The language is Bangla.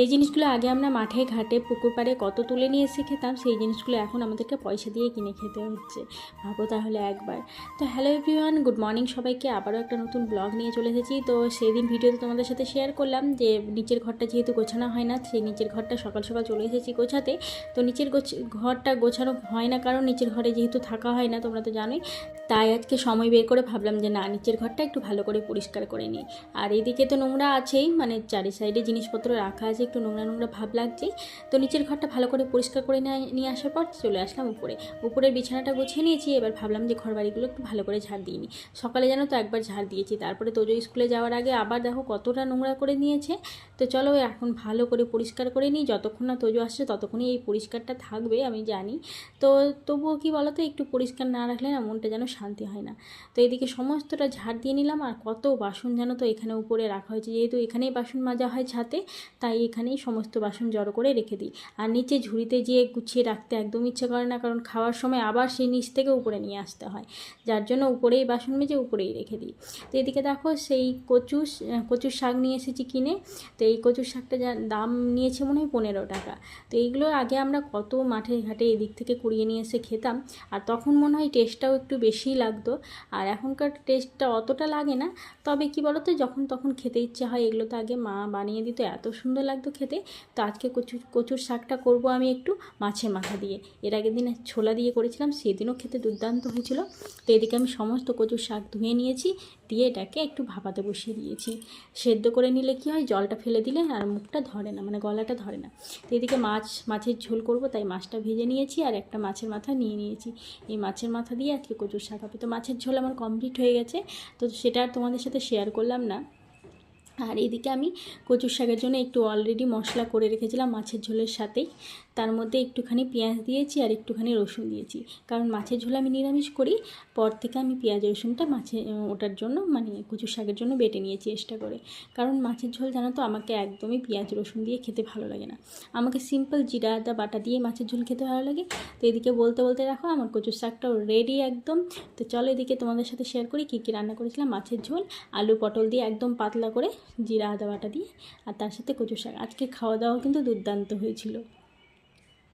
এই জিনিসগুলো আগে আমরা মাঠে ঘাটে পুকুর পাড়ে কত তুলে নিয়ে এসে খেতাম, সেই জিনিসগুলো এখন আমাদেরকে পয়সা দিয়ে কিনে খেতে হচ্ছে। ভাবো তাহলে একবার। তো হ্যালো এভরিওয়ান, গুড মর্নিং সবাইকে। আবারও একটা নতুন ব্লগ নিয়ে চলে এসেছি। তো সেই দিন ভিডিওতে তোমাদের সাথে শেয়ার করলাম যে নিচের ঘরটা যেহেতু গোছানো হয় না, সেই নিচের ঘরটা সকাল সকাল চলে এসেছি গোছাতে। তো নিচের ঘরটা গোছানো হয় না কারণ নিচের ঘরে যেহেতু থাকা হয় না, তোমরা তো জানোই। তাই আজকে সময় বের করে ভাবলাম যে না, নিচের ঘরটা একটু ভালো করে পরিষ্কার করে নিই। আর এদিকে তো নোংরা আছেই, মানে চারি সাইডে জিনিসপত্র রাখা আছে, একটু নোংরা নোংরা ভাব লাগছেই। তো নিচের ঘরটা ভালো করে পরিষ্কার করে নিয়ে আসার পর চলে আসলাম উপরের বিছানাটা গুছিয়ে নিয়েছি। এবার ভাবলাম যে ঘর বাড়িগুলো একটু ভালো করে ঝাড় দিয়ে নিই। সকালে জানো তো একবার ঝাড় দিয়েছি, তারপরে তোজো স্কুলে যাওয়ার আগে আবার দেখো কতটা নোংরা করে নিয়েছে। তো চলো এখন ভালো করে পরিষ্কার করে নিই। যতক্ষণ না তোজো আসছে ততক্ষণই এই পরিষ্কারটা থাকবে আমি জানি। তো তবুও কি বলো তো, একটু পরিষ্কার না রাখলে না মনটা যেন শান্তি হয় না। তো এদিকে সমস্তটা ঝাড় দিয়ে নিলাম। আর কত বাসন জানো তো এখানে উপরে রাখা হয়েছে, যেহেতু এখানেই বাসন মাজা হয় ছাতে, তাই এখানেই সমস্ত বাসন জড়ো করে রেখে দিই। আর নিচে ঝুড়িতে গিয়ে গুছিয়ে রাখতে একদম ইচ্ছে করে না, কারণ খাওয়ার সময় আবার সেই নিচ থেকে উপরে নিয়ে আসতে হয়, যার জন্য উপরেই বাসন মেজে উপরেই রেখে দিই। তো এদিকে দেখো সেই কচুর শাক নিয়ে এসেছি কিনে। তো এই কচুর শাকটা যা দাম নিয়েছে মনে হয় 15 টাকা। তো এইগুলো আগে আমরা কত মাঠে ঘাটে এদিক থেকে কুড়িয়ে নিয়ে এসে খেতাম, আর তখন মনে হয় টেস্টটাও একটু বেশিই লাগতো। আর এখনকার টেস্টটা অতটা লাগে না। তবে কি বলো তো, যখন তখন খেতে ইচ্ছে হয়। এগুলো তো আগে মা বানিয়ে দিত, এত সুন্দর লাগতো খেতে। তো আজকে কচুর শাকটা করব আমি একটু মাছের মাথা দিয়ে। এর আগের দিনে ছোলা দিয়ে করেছিলাম, সেদিনও খেতে দুর্দান্ত হয়েছিল। তো এদিকে আমি সমস্ত কচুর শাক ধুয়ে নিয়েছি, দিয়ে এটাকে একটু ভাপাতে বসিয়ে দিয়েছি। সেদ্ধ করে নিলে কি হয়, জলটা ফেলে দিলে আর মুখটা ধরে না, মানে গলাটা ধরে না। তো এদিকে মাছের ঝোল করব, তাই মাছটা ভেজে নিয়েছি আর একটা মাছের মাথা নিয়ে নিয়েছি। এই মাছের মাথা দিয়ে আজকে কচুর শাক হবে। তো মাছের ঝোল আমার কমপ্লিট হয়ে গেছে, তো সেটা আর তোমাদের সাথে শেয়ার করলাম না। আর এদিকে আমি কচুর শাকের জন্য একটু অলরেডি মশলা করে রেখেছিলাম মাছের ঝোলের সাথেই। তার মধ্যে একটুখানি পেঁয়াজ দিয়েছি আর একটুখানি রসুন দিয়েছি, কারণ মাছের ঝোল আমি নিরামিষ করি। পর থেকে আমি পেঁয়াজ রসুনটা ওটার জন্য, মানে কচুর শাকের জন্য বেটে নিয়েছি এক্সট্রা করে। কারণ মাছের ঝোল জানো তো আমাকে একদমই পেঁয়াজ রসুন দিয়ে খেতে ভালো লাগে না। আমাকে সিম্পল জিরা আদা বাটা দিয়ে মাছের ঝোল খেতে ভালো লাগে। তো এদিকে বলতে বলতে দেখো আমার কচুর শাকটাও রেডি একদম। তো চলো এদিকে তোমাদের সাথে শেয়ার করি কী কী রান্না করেছিলাম। মাছের ঝোল, আলু পটল দিয়ে একদম পাতলা করে জিরা আদা বাটা দিয়ে, আর তার সাথে কচুর শাক। আজকে খাওয়া দাওয়া কিন্তু দুর্দান্ত হয়েছিল।